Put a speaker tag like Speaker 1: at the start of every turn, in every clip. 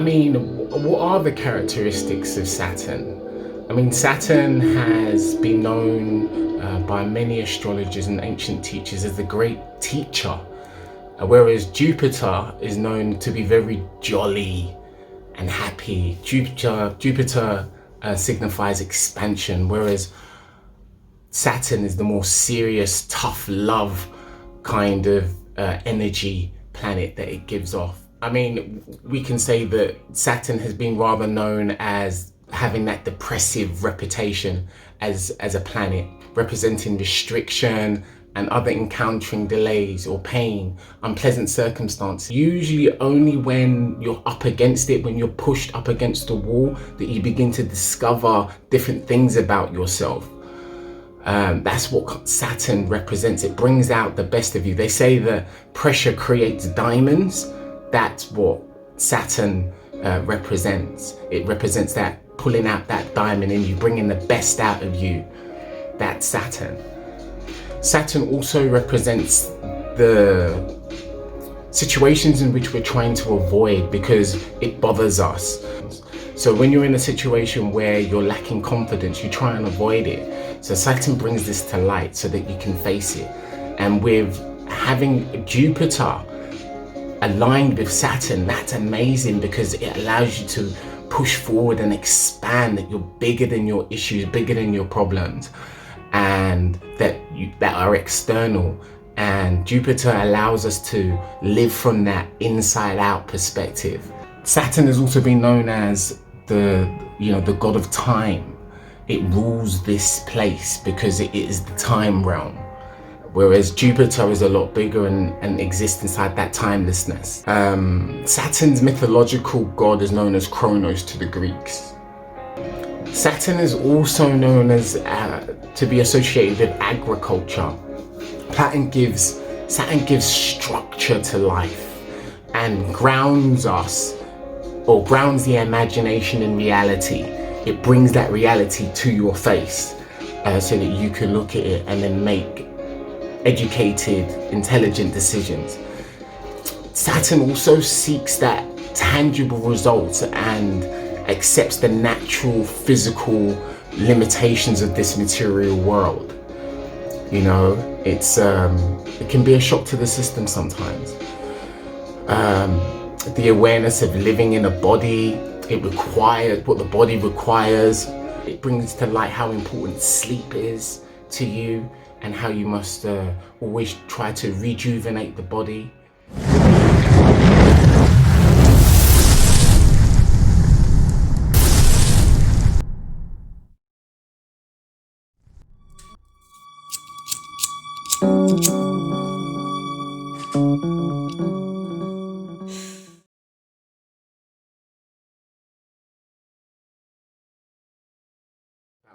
Speaker 1: mean, what are the characteristics of Saturn? I mean, Saturn has been known by many astrologers and ancient teachers as the great teacher, whereas Jupiter is known to be very jolly and happy. Jupiter signifies expansion, whereas Saturn is the more serious, tough love kind of energy planet that it gives off. I mean, we can say that Saturn has been rather known as having that depressive reputation as a planet, representing restriction and other encountering delays or pain, unpleasant circumstances. Usually only when you're up against it, when you're pushed up against the wall, that you begin to discover different things about yourself. That's what Saturn represents. It brings out the best of you. They say that pressure creates diamonds. That's what Saturn represents. It represents that pulling out that diamond in you, bringing the best out of you. That's Saturn. Saturn also represents the situations in which we're trying to avoid because it bothers us. So when you're in a situation where you're lacking confidence, you try and avoid it. So Saturn brings this to light so that you can face it. And with having Jupiter aligned with Saturn, that's amazing because it allows you to push forward and expand, that you're bigger than your issues, bigger than your problems, and that are external. And Jupiter allows us to live from that inside out perspective. Saturn has also been known as the god of time. It rules this place because it is the time realm, whereas Jupiter is a lot bigger and exists inside that timelessness. Saturn's mythological god is known as Kronos to the Greeks. Saturn is also known as to be associated with agriculture. Saturn gives structure to life and grounds us, or grounds the imagination in reality. It brings that reality to your face so that you can look at it and then make educated, intelligent decisions. Saturn also seeks that tangible results and accepts the natural physical limitations of this material world. You know, it can be a shock to the system sometimes. The awareness of living in a body, it requires what the body requires. It brings to light how important sleep is to you and how you must always try to rejuvenate the body.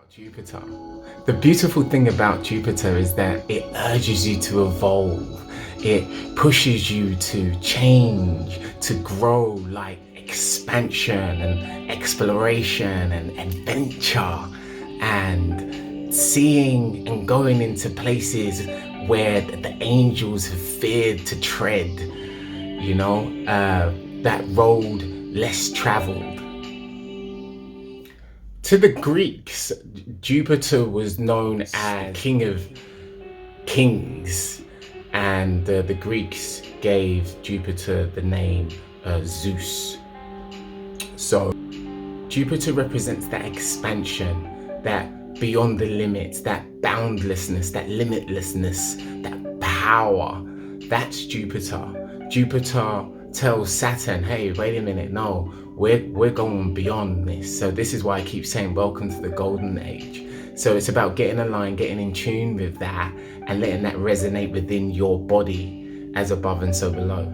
Speaker 1: Jupiter. The beautiful thing about Jupiter is that it urges you to evolve. It pushes you to change, to grow, like expansion and exploration and adventure and seeing and going into places where the angels have feared to tread, you know, that road less traveled. To the Greeks, Jupiter was known as King of Kings, and the Greeks gave Jupiter the name Zeus. So Jupiter represents that expansion, that beyond the limits, that boundlessness, that limitlessness, that power. That's Jupiter. Jupiter tells Saturn, hey, wait a minute, no, we're going beyond this. So this is why I keep saying welcome to the golden age. So it's about getting aligned, getting in tune with that and letting that resonate within your body as above and so below.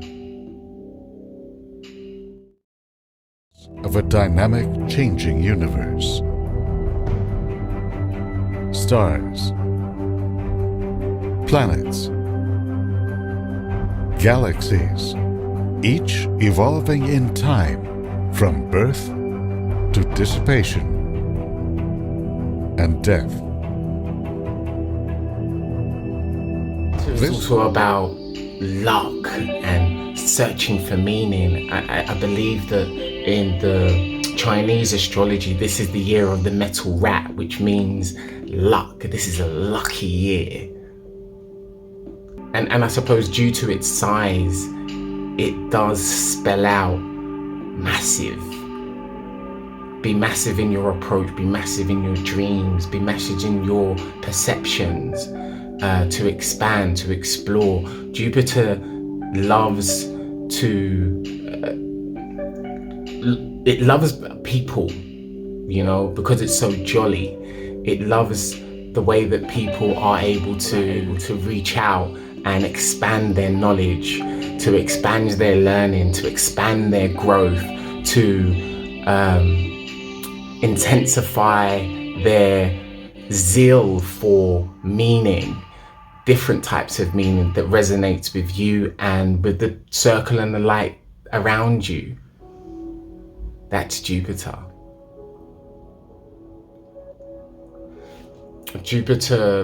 Speaker 2: Of a dynamic, changing universe. Stars, planets, galaxies, each evolving in time from birth to dissipation and death.
Speaker 1: It's also about luck and searching for meaning. I believe that in the Chinese astrology, this is the year of the metal rat, which means luck. This is a lucky year. And I suppose due to its size, it does spell out massive. Be massive in your approach, be massive in your dreams, be massive in your perceptions, to expand, to explore. Jupiter loves it loves people, you know, because it's so jolly. It loves the way that people are able to reach out and expand their knowledge, to expand their learning, to expand their growth, to intensify their zeal for meaning, different types of meaning that resonates with you and with the circle and the light around you. That's Jupiter.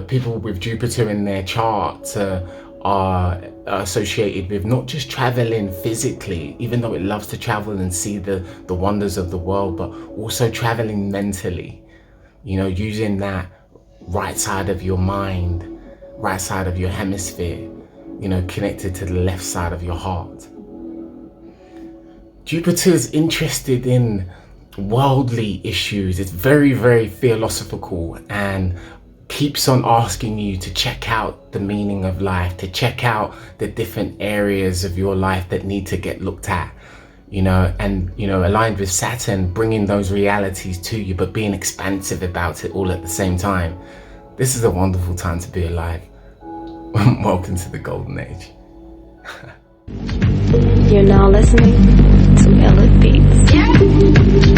Speaker 1: People with Jupiter in their charts are associated with not just traveling physically, even though it loves to travel and see the wonders of the world, but also traveling mentally, you know, using that right side of your mind, right side of your hemisphere, you know, connected to the left side of your heart. Jupiter's interested in worldly issues. It's very, very philosophical and keeps on asking you to check out the meaning of life, to check out the different areas of your life that need to get looked at, you know, and, you know, aligned with Saturn, bringing those realities to you, but being expansive about it all at the same time. This is a wonderful time to be alive. Welcome to the golden age.
Speaker 3: You're now listening to Elliot Beats.